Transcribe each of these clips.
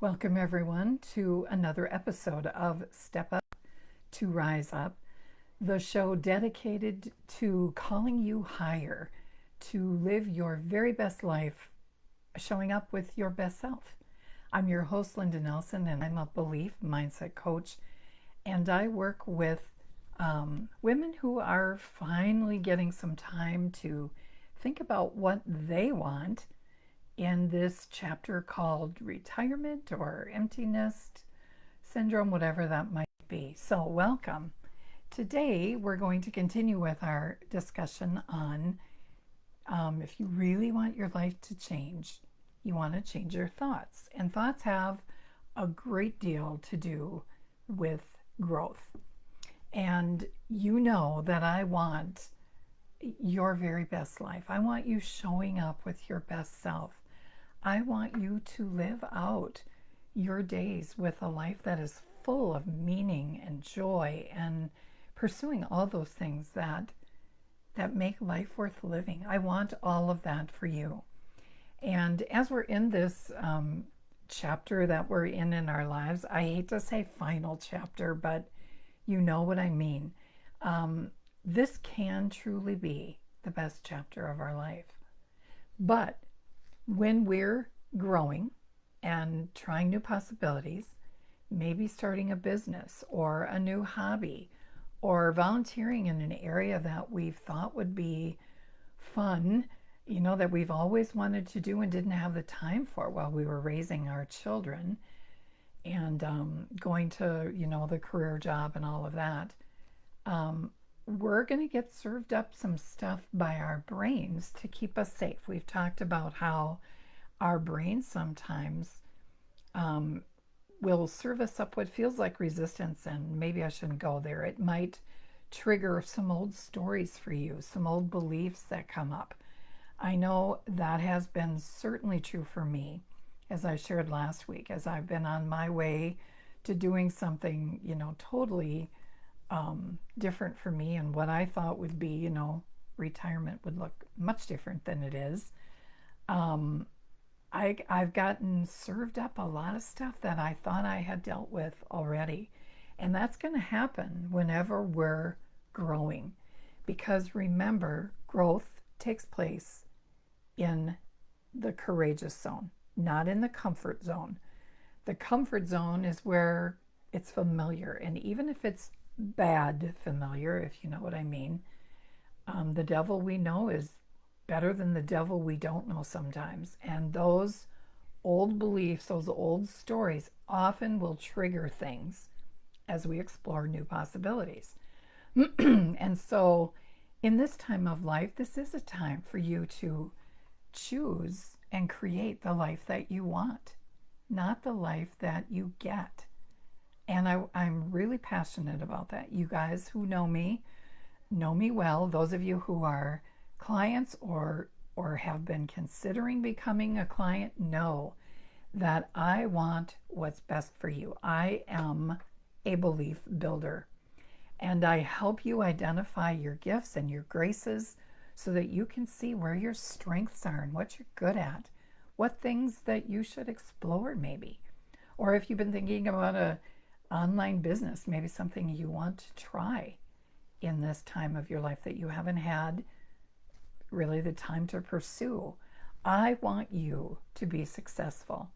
Welcome, everyone, to another episode of Step Up to Rise Up, the show dedicated to calling you higher, to live your very best life, showing up with your best self. I'm your host, Linda Nelson, and I'm a belief mindset coach, and I work with women who are finally getting some time to think about what they want in this chapter called retirement or empty nest syndrome, whatever that might be. So, welcome. Today, we're going to continue with our discussion on if you really want your life to change, you want to change your thoughts. And thoughts have a great deal to do with growth. And you know that I want your very best life. I want you showing up with your best self. I want you to live out your days with a life that is full of meaning and joy and pursuing all those things that make life worth living. I want all of that for you. And as we're in this chapter that we're in our lives, I hate to say final chapter, but you know what I mean. This can truly be the best chapter of our life. But when we're growing and trying new possibilities, maybe starting a business or a new hobby or volunteering in an area that we've thought would be fun, that we've always wanted to do and didn't have the time for while we were raising our children and going to, the career job and all of that, we're going to get served up some stuff by our brains to keep us safe. We've talked about how our brains sometimes will serve us up what feels like resistance, and maybe I shouldn't go there. It might trigger some old stories for you, some old beliefs that come up. I know that has been certainly true for me, as I shared last week, as I've been on my way to doing something, totally different for me, and what I thought would be, retirement would look much different than it is. I've gotten served up a lot of stuff that I thought I had dealt with already. And that's going to happen whenever we're growing. Because remember, growth takes place in the courageous zone, not in the comfort zone. The comfort zone is where it's familiar. And even if it's bad familiar, if you know what I mean, the devil we know is better than the devil we don't know sometimes. And those old beliefs, those old stories often will trigger things as we explore new possibilities. And so in this time of life, this is a time for you to choose and create the life that you want, not the life that you get. And I'm really passionate about that. You guys who know me well. Those of you who are clients or have been considering becoming a client know that I want what's best for you. I am a belief builder, and I help you identify your gifts and your graces so that you can see where your strengths are and what you're good at, what things that you should explore maybe. Or if you've been thinking about an online business, maybe something you want to try in this time of your life that you haven't had really the time to pursue. I want you to be successful.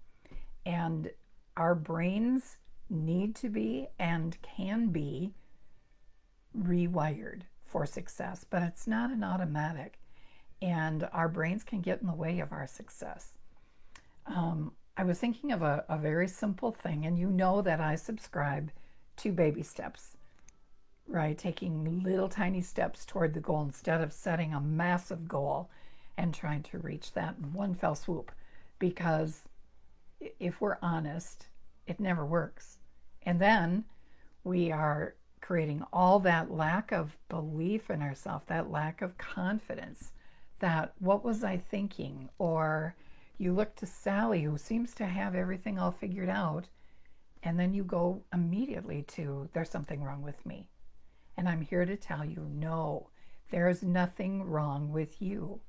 And our brains need to be and can be rewired for success, but it's not an automatic. And our brains can get in the way of our success. I was thinking of a very simple thing, and you know that I subscribe to baby steps, right? Taking little tiny steps toward the goal instead of setting a massive goal and trying to reach that in one fell swoop. Because if we're honest, it never works. And then we are creating all that lack of belief in ourselves, that lack of confidence, that what was I thinking? Or you look to Sally, who seems to have everything all figured out, and then you go immediately to, there's something wrong with me. And I'm here to tell you, no, there's nothing wrong with you.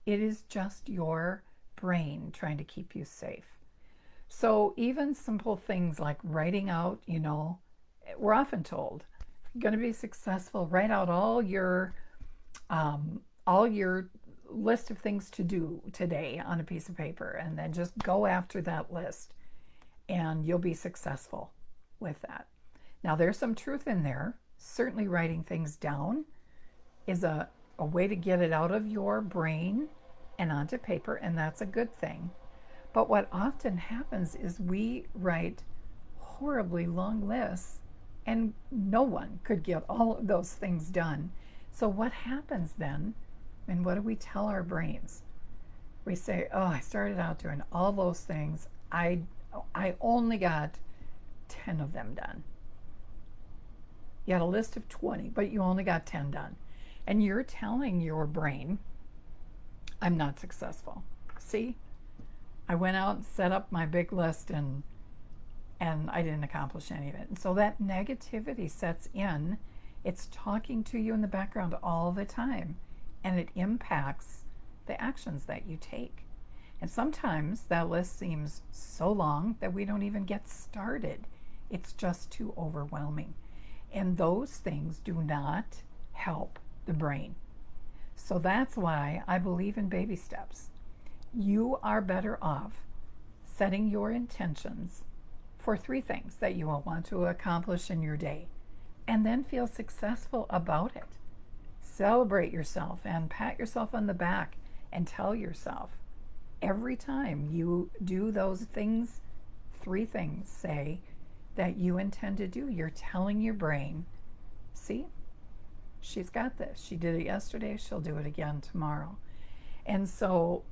It is just your brain trying to keep you safe. So even simple things like writing out, we're often told, if you're going to be successful, write out all your list of things to do today on a piece of paper, and then just go after that list, and you'll be successful with that. Now, there's some truth in there. Certainly, writing things down is a way to get it out of your brain and onto paper, and that's a good thing. But what often happens is we write horribly long lists, and no one could get all of those things done. So, what happens then, and what do we tell our brains? We say, oh, I started out doing all those things. I only got 10 of them done. You had a list of 20, but you only got 10 done. And you're telling your brain, I'm not successful. See, I went out and set up my big list, and I didn't accomplish any of it. And so that negativity sets in. It's talking to you in the background all the time, and it impacts the actions that you take. And sometimes that list seems so long that we don't even get started. It's just too overwhelming. And those things do not help the brain. So that's why I believe in baby steps. You are better off setting your intentions for 3 things that you will want to accomplish in your day, and then feel successful about it. Celebrate yourself and pat yourself on the back and tell yourself every time you do those things, 3 things, say, that you intend to do, you're telling your brain, see, she's got this. She did it yesterday, she'll do it again tomorrow. And so,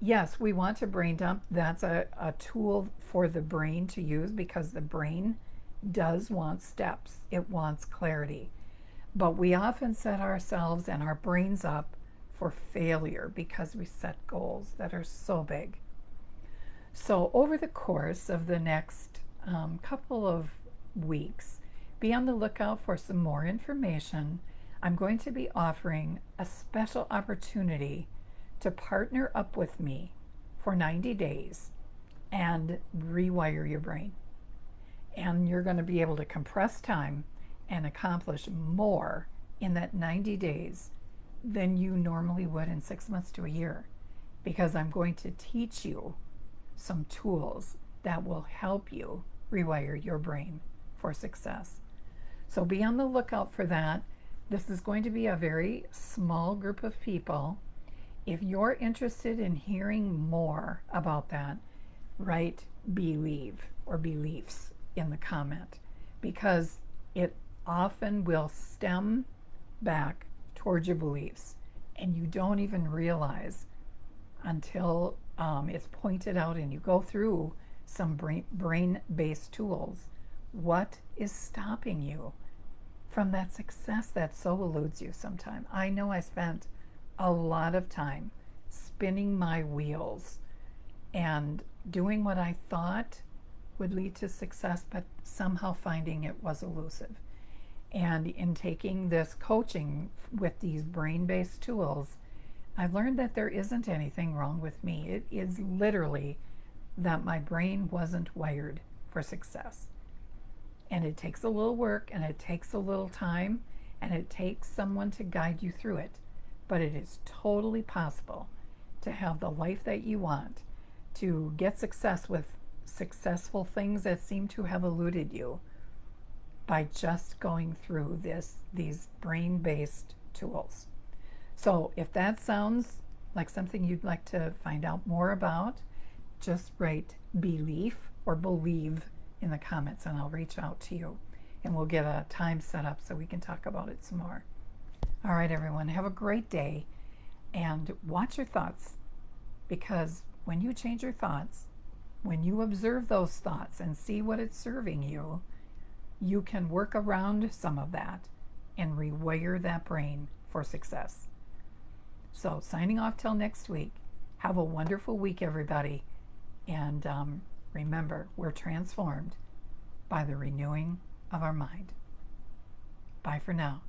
yes, we want to brain dump. That's a tool for the brain to use, because the brain does want steps. It wants clarity. But we often set ourselves and our brains up for failure because we set goals that are so big. So over the course of the next couple of weeks, be on the lookout for some more information. I'm going to be offering a special opportunity to partner up with me for 90 days and rewire your brain. And you're going to be able to compress time and accomplish more in that 90 days than you normally would in 6 months to a year, because I'm going to teach you some tools that will help you rewire your brain for success. So be on the lookout for that. This is going to be a very small group of people. If you're interested in hearing more about that, write believe or beliefs in the comment, because it often will stem back towards your beliefs, and you don't even realize until it's pointed out and you go through some brain-based tools what is stopping you from that success that so eludes you sometimes. I know I spent a lot of time spinning my wheels and doing what I thought would lead to success, but somehow finding it was elusive. And in taking this coaching with these brain-based tools, I've learned that there isn't anything wrong with me. It is literally that my brain wasn't wired for success. And it takes a little work, and it takes a little time, and it takes someone to guide you through it. But it is totally possible to have the life that you want, to get success with successful things that seem to have eluded you, by just going through these brain-based tools. So if that sounds like something you'd like to find out more about, just write belief or believe in the comments, and I'll reach out to you, and we'll get a time set up so we can talk about it some more. All right, everyone, have a great day, and watch your thoughts, because when you change your thoughts, when you observe those thoughts and see what it's serving you, you can work around some of that and rewire that brain for success. So signing off till next week. Have a wonderful week, everybody. And remember, we're transformed by the renewing of our mind. Bye for now.